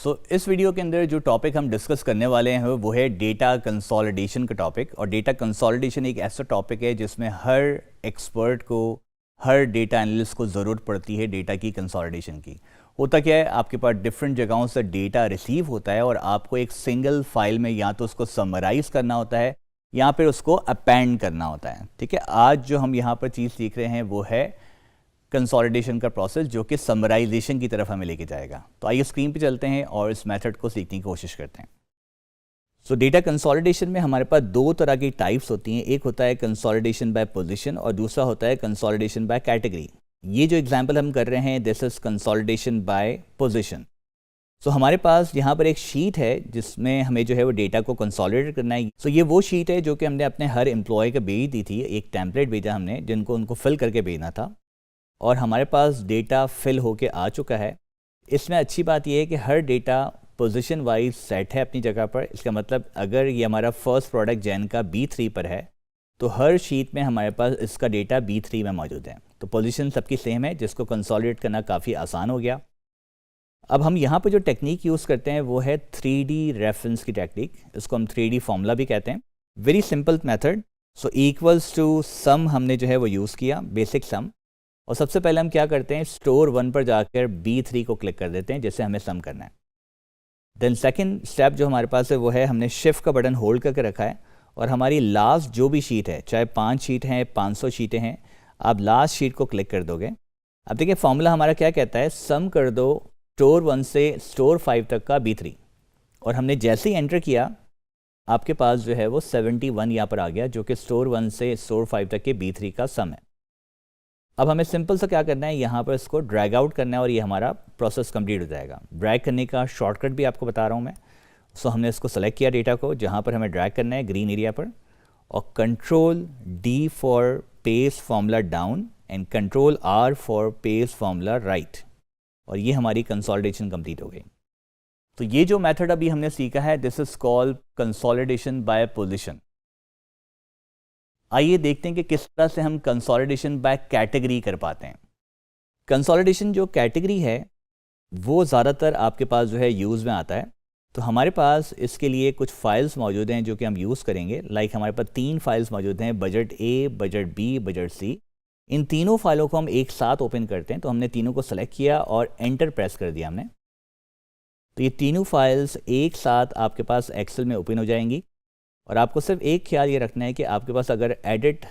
इस वीडियो के अंदर जो टॉपिक हम डिस्कस करने वाले हैं वो है डेटा कंसोलिडेशन का टॉपिक। और डेटा कंसोलिडेशन एक ऐसा टॉपिक है जिसमें हर एक्सपर्ट को, हर डेटा एनालिस्ट को ज़रूरत पड़ती है डेटा की कंसोलिडेशन की। होता क्या है, आपके पास डिफरेंट जगहों से डेटा रिसीव होता है और आपको एक सिंगल फाइल में या तो उसको समराइज़ करना होता है या फिर उसको अपेंड करना होता है। ठीक है, आज जो हम यहाँ पर चीज़ सीख रहे हैं वो है कंसोलिडेशन का प्रोसेस, जो कि समराइजेशन की तरफ हमें लेके जाएगा। तो आइए स्क्रीन पे चलते हैं और इस मेथड को सीखने की कोशिश करते हैं। डेटा कंसोलिडेशन में हमारे पास दो तरह की टाइप्स होती हैं। एक होता है कंसोलिडेशन बाय पोजीशन और दूसरा होता है कंसोलिडेशन बाय कैटेगरी। ये जो एग्जांपल हम कर रहे हैं, this is consolidation by position. हमारे पास यहाँ पर एक शीट है जिसमें हमें जो है वो डेटा को कंसोलिडेट करना है। ये वो शीट है जो कि हमने अपने हर एम्प्लॉय को भेज दी थी। एक टेम्पलेट भेजा हमने जिनको उनको फिल करके भेजना था और हमारे पास डेटा फिल होके आ चुका है। इसमें अच्छी बात यह है कि हर डेटा पोजीशन वाइज सेट है अपनी जगह पर। इसका मतलब अगर ये हमारा फर्स्ट प्रोडक्ट जैन का B3 पर है तो हर शीट में हमारे पास इसका डेटा B3 में मौजूद है। तो पोजीशन सबकी सेम है, जिसको कंसोलिडेट करना काफ़ी आसान हो गया। अब हम यहाँ पर जो टेक्निक यूज़ करते हैं वो है 3D रेफरेंस की टेक्निक। इसको हम 3D फॉर्मूला भी कहते हैं। Very simple method. Equals to sum हमने जो है वो यूज़ किया, बेसिक सम। और सबसे पहले हम क्या करते हैं, स्टोर 1 पर जाकर B3 को क्लिक कर देते हैं जैसे हमें सम करना है। देन सेकंड स्टेप जो हमारे पास है वो है, हमने शिफ्ट का बटन होल्ड करके रखा है और हमारी लास्ट जो भी शीट है, चाहे 5 शीट हैं, 500 शीटें हैं, आप लास्ट शीट को क्लिक कर दोगे। अब देखिए फॉर्मूला हमारा क्या कहता है, सम कर दो स्टोर 1 से स्टोर 5 तक का B3। और हमने जैसे ही एंटर किया आपके पास जो है वो 71 यहाँ पर आ गया, जो कि स्टोर 1 से स्टोर 5 तक के B3 का सम है। अब हमें सिंपल सा क्या करना है, यहाँ पर इसको ड्रैग आउट करना है और ये हमारा प्रोसेस कंप्लीट हो जाएगा। ड्रैग करने का शॉर्टकट भी आपको बता रहा हूँ मैं। हमने इसको सेलेक्ट किया डेटा को, जहाँ पर हमें ड्रैग करना है ग्रीन एरिया पर, और Ctrl+D for paste formula down and Ctrl+R for paste formula right. और ये हमारी कंसोलिडेशन कंप्लीट हो गई। तो ये जो मेथड अभी हमने सीखा है, this is called consolidation by position. आइए देखते हैं कि किस तरह से हम कंसोलिडेशन बाय कैटेगरी कर पाते हैं। कंसोलिडेशन जो कैटेगरी है वो ज़्यादातर आपके पास जो है यूज़ में आता है। तो हमारे पास इसके लिए कुछ फाइल्स मौजूद हैं जो कि हम यूज़ करेंगे। लाइक हमारे पास 3 फाइल्स मौजूद हैं, budget A, budget B, budget C। इन तीनों फाइलों को हम एक साथ ओपन करते हैं। तो हमने तीनों को सेलेक्ट किया और एंटर प्रेस कर दिया हमने। तो ये तीनों फाइल्स एक साथ आपके पास एक्सेल में ओपन हो जाएंगी। और आपको सिर्फ एक ख्याल ये रखना है कि आपके पास अगर एडिट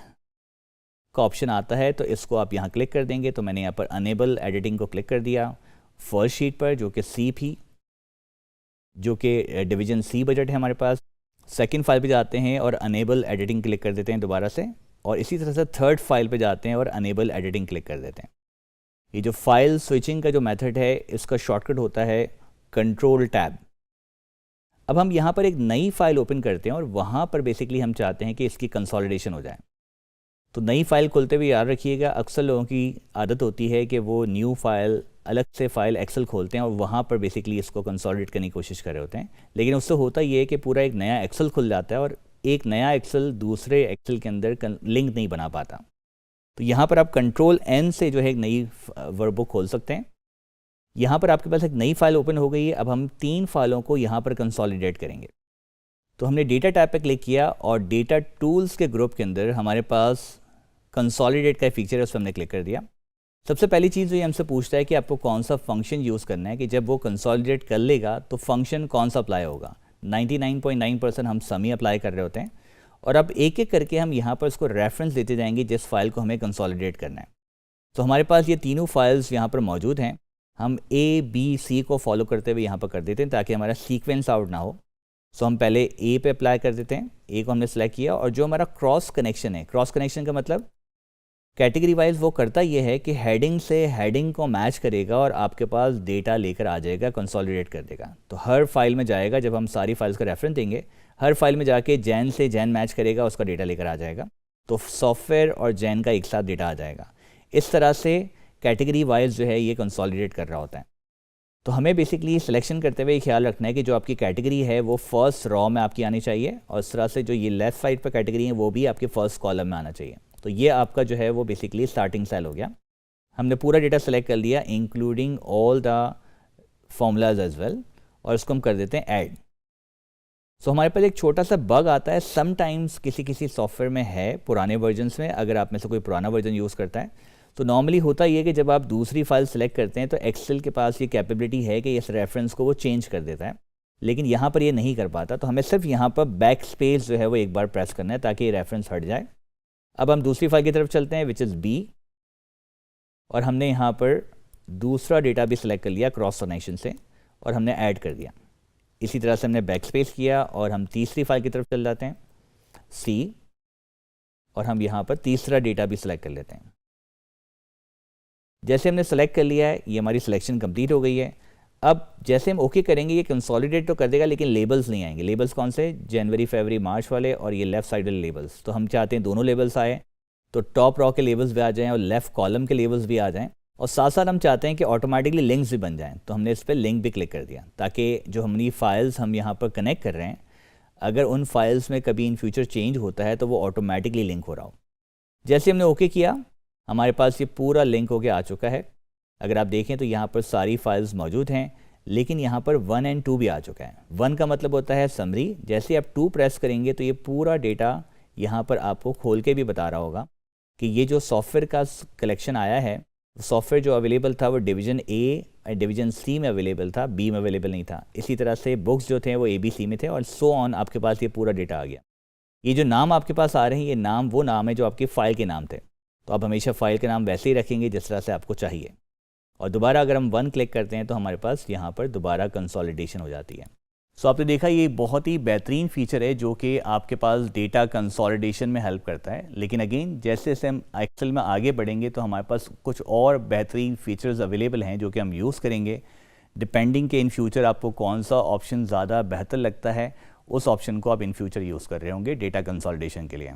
का ऑप्शन आता है तो इसको आप यहाँ क्लिक कर देंगे। तो मैंने यहाँ पर अनेबल एडिटिंग को क्लिक कर दिया फर्स्ट शीट पर, जो कि C थी, जो कि डिवीजन C बजट है हमारे पास। सेकंड फाइल पे जाते हैं और अनेबल एडिटिंग क्लिक कर देते हैं दोबारा से, और इसी तरह से थर्ड फाइल पे जाते हैं और अनेबल एडिटिंग क्लिक कर देते हैं। ये जो फाइल स्विचिंग का जो मेथड है, इसका शॉर्टकट होता है Ctrl+Tab। अब हम यहाँ पर एक नई फाइल ओपन करते हैं और वहाँ पर बेसिकली हम चाहते हैं कि इसकी कंसोलिडेशन हो जाए। तो नई फाइल खोलते हुए याद रखिएगा, अक्सर लोगों की आदत होती है कि वो न्यू फाइल, अलग से फाइल एक्सेल खोलते हैं और वहाँ पर बेसिकली इसको कंसोलिडेट करने की कोशिश कर रहे होते हैं। लेकिन उससे होता ये है कि पूरा एक नया एक्सेल खुल जाता है और एक नया एक्सेल दूसरे एक्सेल के अंदर लिंक नहीं बना पाता। तो यहाँ पर आप Ctrl+N से जो है एक नई वर्कबुक खोल सकते हैं। यहाँ पर आपके पास एक नई फाइल ओपन हो गई है। अब हम 3 फाइलों को यहाँ पर कंसोलिडेट करेंगे। तो हमने डेटा टैब पे क्लिक किया और डेटा टूल्स के ग्रुप के अंदर हमारे पास कंसोलिडेट का फीचर है, उस पर हमने क्लिक कर दिया। सबसे पहली चीज़ ये हमसे पूछता है कि आपको कौन सा फंक्शन यूज़ करना है, कि जब वो कंसोलिडेट कर लेगा तो फंक्शन कौन सा अप्लाई होगा। 99.9% हम सम ही अप्लाई कर रहे होते हैं। और अब एक एक करके हम यहाँ पर इसको रेफरेंस देते जाएंगे जिस फाइल को हमें कंसोलिडेट करना है। तो हमारे पास ये तीनों फाइल्स यहाँ पर मौजूद हैं। हम A, B, C को फॉलो करते हुए यहाँ पर कर देते हैं ताकि हमारा सीक्वेंस आउट ना हो। हम पहले A पे अप्लाई कर देते हैं। A को हमने सेलेक्ट किया और जो हमारा क्रॉस कनेक्शन है, क्रॉस कनेक्शन का मतलब कैटेगरी वाइज वो करता ये है कि हेडिंग से हेडिंग को मैच करेगा और आपके पास डेटा लेकर आ जाएगा, कंसोलिडेट कर देगा। तो हर फाइल में जाएगा, जब हम सारी फाइल्स का रेफरेंस देंगे, हर फाइल में जाके जैन से जैन मैच करेगा, उसका डेटा लेकर आ जाएगा। तो सॉफ्टवेयर और जैन का एक साथ डेटा आ जाएगा। इस तरह से कैटेगरी वाइज जो है ये कंसोलिडेट कर रहा होता है। तो हमें बेसिकली सिलेक्शन करते हुए ख्याल रखना है कि जो आपकी कैटेगरी है वो फर्स्ट रॉ में आपकी आनी चाहिए, और इस तरह से जो ये लेफ्ट साइड पर कैटेगरी है वो भी आपके फर्स्ट कॉलम में आना चाहिए। तो ये आपका जो है वो बेसिकली स्टार्टिंग सेल हो गया। हमने पूरा डेटा सेलेक्ट कर लिया including all the formulas as well. और इसको हम कर देते हैं ऐड। सो हमारे पास एक छोटा सा बग आता है, समटाइम्स किसी सॉफ्टवेयर में है, पुराने वर्जन्स में, अगर आप में से कोई पुराना वर्जन यूज़ करता है तो नॉर्मली होता ये कि जब आप दूसरी फाइल सेलेक्ट करते हैं तो एक्सेल के पास ये कैपेबिलिटी है कि इस रेफरेंस को वो चेंज कर देता है, लेकिन यहाँ पर ये नहीं कर पाता। तो हमें सिर्फ यहाँ पर बैक स्पेस जो है वो एक बार प्रेस करना है ताकि ये रेफरेंस हट जाए। अब हम दूसरी फाइल की तरफ चलते हैं विच इज़ बी, और हमने यहाँ पर दूसरा डेटा भी सिलेक्ट कर लिया क्रॉस सनेशन से और हमने ऐड कर दिया। इसी तरह से हमने बैक स्पेस किया और हम तीसरी फाइल की तरफ चल जाते हैं सी, और हम यहाँ पर तीसरा डेटा भी सिलेक्ट कर लेते हैं। जैसे हमने सेलेक्ट कर लिया है, ये हमारी सिलेक्शन कंप्लीट हो गई है। अब जैसे हम ओके करेंगे ये कंसोलिडेट तो कर देगा, लेकिन लेबल्स नहीं आएंगे। लेबल्स कौन से? जनवरी, फरवरी, मार्च वाले, और ये लेफ्ट साइड वाले लेबल्स। तो हम चाहते हैं दोनों लेबल्स आए, तो टॉप रॉ के लेबल्स भी आ जाएं और लेफ्ट कॉलम के लेबल्स भी आ जाएं, और साथ साथ हम चाहते हैं कि ऑटोमेटिकली लिंक्स भी बन जाएं। तो हमने इस पर लिंक भी क्लिक कर दिया ताकि जो हमारी फाइल्स हम यहाँ पर कनेक्ट कर रहे हैं, अगर उन फाइल्स में कभी इन फ्यूचर चेंज होता है तो वो ऑटोमेटिकली लिंक हो रहा हो। जैसे हमने ओके किया, हमारे पास ये पूरा लिंक होके आ चुका है। अगर आप देखें तो यहाँ पर सारी फाइल्स मौजूद हैं, लेकिन यहाँ पर 1 और 2 भी आ चुका है। 1 का मतलब होता है समरी। जैसे आप 2 प्रेस करेंगे तो ये पूरा डेटा यहाँ पर आपको खोल के भी बता रहा होगा कि ये जो सॉफ्टवेयर का कलेक्शन आया है, सॉफ्टवेयर जो अवेलेबल था वो डिवीज़न ए और डिवीज़न सी में अवेलेबल था, बी में अवेलेबल नहीं था। इसी तरह से बुक्स जो थे वो ABC में थे, और सो ऑन आपके पास ये पूरा डेटा आ गया। ये जो नाम आपके पास आ रहे हैं, ये नाम वो नाम है जो आपकी फ़ाइल के नाम थे। तो आप हमेशा फ़ाइल के नाम वैसे ही रखेंगे जिस तरह से आपको चाहिए। और दोबारा अगर हम 1 क्लिक करते हैं तो हमारे पास यहाँ पर दोबारा कंसोलिडेशन हो जाती है। सो आपने देखा ये बहुत ही बेहतरीन फीचर है जो कि आपके पास डेटा कंसोलिडेशन में हेल्प करता है। लेकिन अगेन जैसे जैसे हम एक्सेल में आगे बढ़ेंगे तो हमारे पास कुछ और बेहतरीन फीचर्स अवेलेबल हैं जो कि हम यूज़ करेंगे। डिपेंडिंग के इन फ्यूचर आपको कौन सा ऑप्शन ज़्यादा बेहतर लगता है, उस ऑप्शन को आप इन फ्यूचर यूज़ कर रहे होंगे डेटा कंसोलिडेशन के लिए।